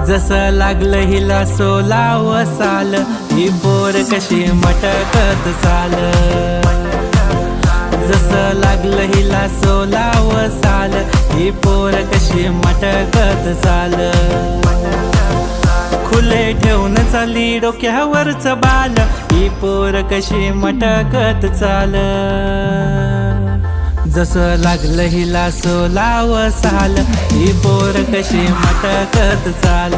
जसं लागलं हिला सोलाव साल, ही पोर कशी मटकत चाल. जसं लागलं हिला सोलाव साल, ही पोर कशी मटकत चाल. खुले ठेवून चाली डोक्यावरच बाल, ही पोर कशी मटकत चाल. जसं लागलं हिला सोलाव साल, ही पोर कशी मटकत चाल.